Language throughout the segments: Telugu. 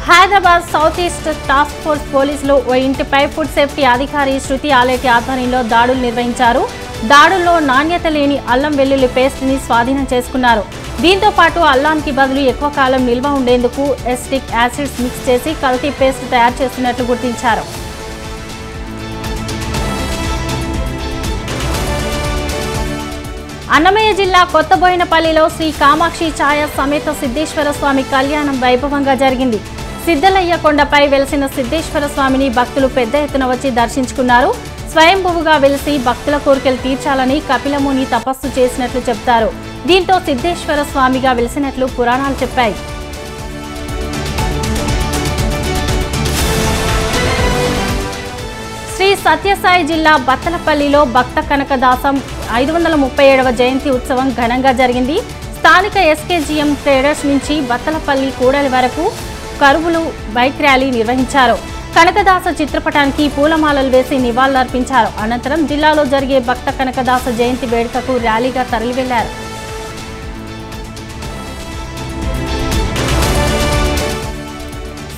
Hyderabad south east task force పోలీసులు ఓ ఇంటిపై ఫుడ్ సేఫ్టీ అధికారి శృతి ఆలేటి ఆధ్వర్యంలో దాడులు నిర్వహించారు. దాడుల్లో నాణ్యత లేని అల్లం వెల్లుల్లి పేస్ట్ ని స్వాధీనం చేసుకున్నారు. దీంతో పాటు అల్లానికి బదులు ఎక్కువ కాలం నిల్వ ఉండేందుకు ఎసిటిక్ యాసిడ్స్ మిక్స్ చేసి కల్తీ పేస్ట్ తయారు చేస్తున్నట్లు గుర్తించారు. అన్నమయ్య జిల్లా కొత్తబోయినపల్లిలో శ్రీ కామాక్షి ఛాయ సమేత సిద్ధేశ్వర స్వామి కళ్యాణం వైభవంగా జరిగింది. సిద్ధలయ్య కొండపై వెలిసిన సిద్ధేశ్వర స్వామిని భక్తులు పెద్ద ఎత్తున వచ్చి దర్శించుకున్నారు. స్వయంభువుగా వెలిసి భక్తుల కోరికలు తీర్చాలని కపిలముని తపస్సు చేసినట్లు చెప్తారు. దీంతో సిద్ధేశ్వర స్వామిగా వెలిసినట్లు పురాణాలు చెప్పాయి. శ్రీ సత్యసాయి జిల్లా బత్తలపల్లిలో భక్త కనకదాసం 537వ జయంతి ఉత్సవం ఘనంగా జరిగింది. స్థానిక ఎస్కేజీఎం ట్రేడర్స్ నుంచి బత్తలపల్లి కూడలి వరకు కరువులు బైక్ ర్యాలీ నిర్వహించారు. కనకదాస చిత్రపటానికి పూలమాలలు వేసి నివాళులర్పించారు. అనంతరం జిల్లాలో జరిగే భక్త కనకదాస జయంతి వేడుకకు ర్యాలీగా తరలివెళ్లారు.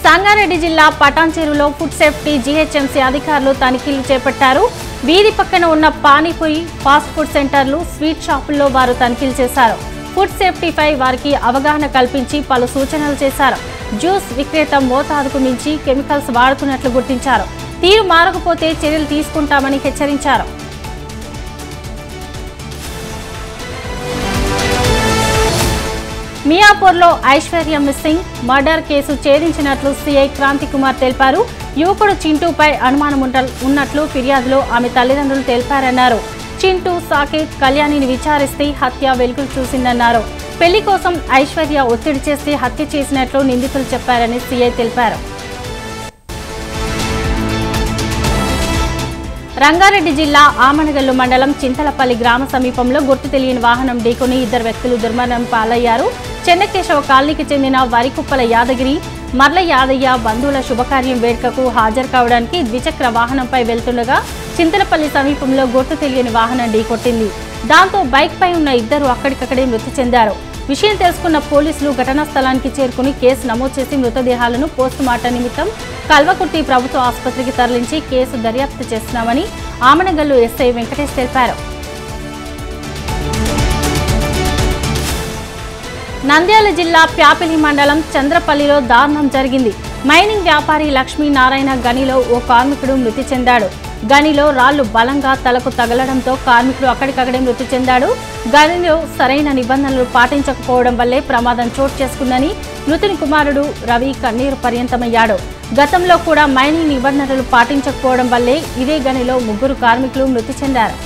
సంగారెడ్డి జిల్లా పటాన్చెరులో ఫుడ్ సేఫ్టీ జీహెచ్ఎంసీ అధికారులు తనిఖీలు చేపట్టారు. వీధి పక్కన ఉన్న పానీపూరి, ఫాస్ట్ ఫుడ్ సెంటర్లు, స్వీట్ షాపుల్లో వారు తనిఖీలు చేశారు. ఫుడ్ సేఫ్టీపై వారికి అవగాహన కల్పించి పలు సూచనలు చేశారు. జ్యూస్ విక్రేత మోతాదుకు మించి కెమికల్స్ వాడుతున్నట్లు గుర్తించారు. తీరు మారకపోతే చర్యలు తీసుకుంటామని హెచ్చరించారు. మియాపూర్లో ఐశ్వర్య మిస్సింగ్ మర్డర్ కేసు ఛేదించినట్లు సీఐ క్రాంతి కుమార్ తెలిపారు. యువకుడు చింటూపై అనుమానం ఉన్నట్లు ఫిర్యాదులో ఆమె తల్లిదండ్రులు తెలిపారన్నారు. చింటూ, సాకేత్, కళ్యాణిని విచారిస్తే హత్య వెలుగులు చూసిందన్నారు. పెళ్లి కోసం ఐశ్వర్య ఒత్తిడి చేస్తే హత్య చేసినట్లు నిందితులు చెప్పారని సీఐ తెలిపారు. రంగారెడ్డి జిల్లా ఆమనగల్లు మండలం చింతలపల్లి గ్రామ సమీపంలో గుర్తు తెలియని వాహనం ఢీకొని 2 వ్యక్తులు దుర్మరణం పాలయ్యారు. చెన్నకేశవ కాలనీకి చెందిన వరికుప్పల యాదగిరి, మర్ల యాదయ్య బంధువుల శుభకార్యం వేడుకకు హాజరు కావడానికి ద్విచక్ర వాహనంపై వెళ్తుండగా చింతలపల్లి సమీపంలో గుర్తు తెలియని వాహనం ఢీకొట్టింది. దాంతో బైక్ పై ఉన్న 2 అక్కడికక్కడే మృతి చెందారు. విషయం తెలుసుకున్న పోలీసులు ఘటనా స్థలానికి చేరుకుని కేసు నమోదు చేసి మృతదేహాలను పోస్టుమార్టం నిమిత్తం కల్వకుర్తి ప్రభుత్వ ఆసుపత్రికి తరలించి కేసు దర్యాప్తు చేస్తున్నామని ఆమనగల్లు ఎస్ఐ వెంకటేష్ తెలిపారు. నంద్యాల జిల్లా ప్యాపిలి మండలం చంద్రపల్లిలో దారుణం జరిగింది. మైనింగ్ వ్యాపారి లక్ష్మీనారాయణ గనిలో ఓ కార్మికుడు మృతి చెందాడు. గనిలో రాళ్లు బలంగా తలకు తగలడంతో కార్మికుడు అక్కడికక్కడే మృతి చెందాడు. గనిలో సరైన నిబంధనలు పాటించకపోవడం వల్లే ప్రమాదం చోటు చేసుకుందని మృతుని కుమారుడు రవి కన్నీరు పర్యంతమయ్యాడు. గతంలో కూడా మైనింగ్ నిబంధనలు పాటించకపోవడం వల్లే ఇదే గనిలో 3 కార్మికులు మృతి చెందారు.